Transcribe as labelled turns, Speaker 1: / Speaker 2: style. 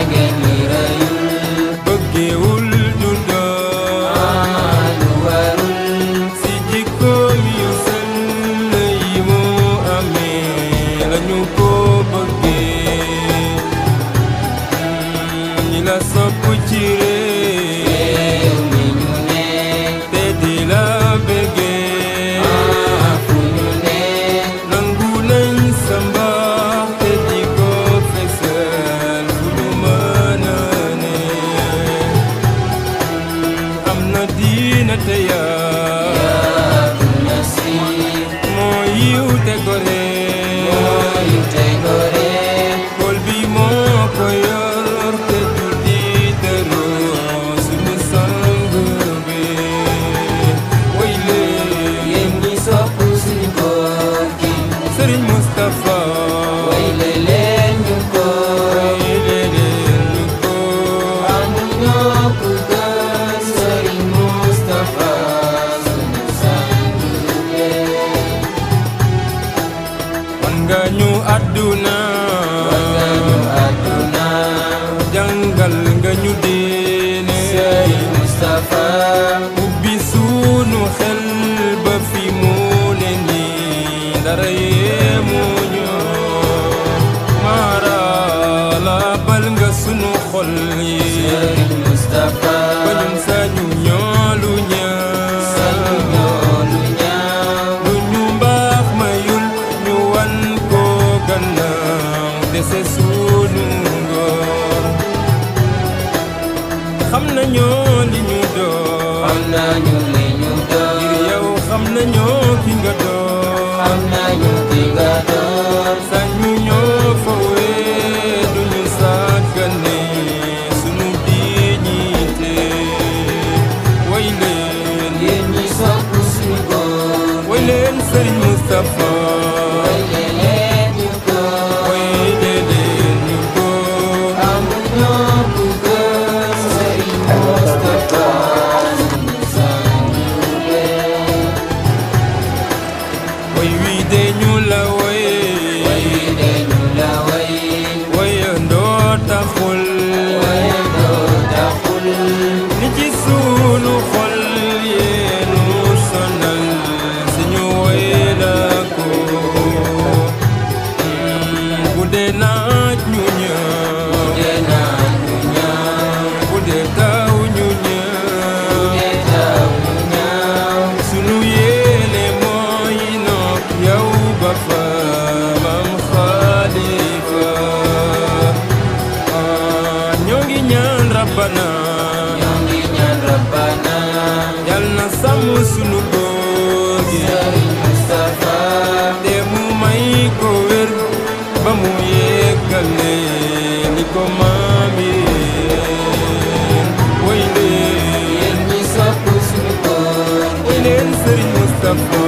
Speaker 1: ngeen ñi rëyul
Speaker 2: bëggewul ñu doon
Speaker 1: lu warul
Speaker 2: si jikkoom yu sell yi mu amee lañu ko bëggee ñi la sopp ci réew
Speaker 1: mi ñu ne
Speaker 2: te di la bëggee
Speaker 1: fu ñu ne
Speaker 2: nangu nañ sa mbaax te di ko fesal fu ñu mën a ne am na diina te
Speaker 1: yaatu na si
Speaker 2: moo yiw te gore
Speaker 1: yu tey gore
Speaker 2: xol bi moo ko yor te du di teroo suñu sang bi way leen
Speaker 1: yéen ñi sopp suñu góor gi
Speaker 2: Sëriñ Mustapha
Speaker 1: way leen ñu ko
Speaker 2: way leen ñu ko
Speaker 1: amuñoo ku gën Sëriñ Mustapha suñu sang bi
Speaker 2: wan nga ñu àdduna
Speaker 1: àdduna
Speaker 2: jàngal nga ñu diine
Speaker 1: Sëriñ Mustapha
Speaker 2: ubbi sunu xel ba fi mu ne nii dara yeemuñu maara la bal nga sunu xol yi
Speaker 1: Sëriñ Mustapha
Speaker 2: ba ñun sañu ñoolu ñaa
Speaker 1: sañu ñoolu ñaaw
Speaker 2: lu ñu mbaax mayul ñu wan ko gannaaw dese sunu ngor xam nañoo li ñu doon
Speaker 1: xam nañu li ñu doon
Speaker 2: ngir yow xam nañoo ki nga doon
Speaker 1: xam nañu ki nga doon
Speaker 2: sañu ñoo fawee duñu sàggane sunu dignité way leen
Speaker 1: yéen ñi sopp suñu góor
Speaker 2: way leen Sëriñ Mustapha
Speaker 1: way leen ñu ko
Speaker 2: way leen ñu ko
Speaker 1: amuñoo ku gën Sëriñ Mustapha suñu sang bi
Speaker 2: way wi de ñu la way
Speaker 1: way dañu la way
Speaker 2: wayandoo taxul
Speaker 1: wayandoo taxul
Speaker 2: ni ci sunu xol yeenu sonal suñu way la ko bu dee naaj ñu ñëw
Speaker 1: dee naa ñu ñaaw
Speaker 2: bu dee taw ñu ñëw
Speaker 1: dee taw ñu ñaaw
Speaker 2: sunu yéene mooy nopp yow ba fa Maam Xalifa ñoo ngi ñaan Rabbana
Speaker 1: ñoo ngi ñaan Rabbana
Speaker 2: yal na sàmm sunu góor gi
Speaker 1: Sëriñ Mustapha
Speaker 2: te mu may ko wér ba mu yeggale ni ko maam yi way leen
Speaker 1: yéen ñi sopp suñu góor
Speaker 2: way leen Sëriñ Mustapha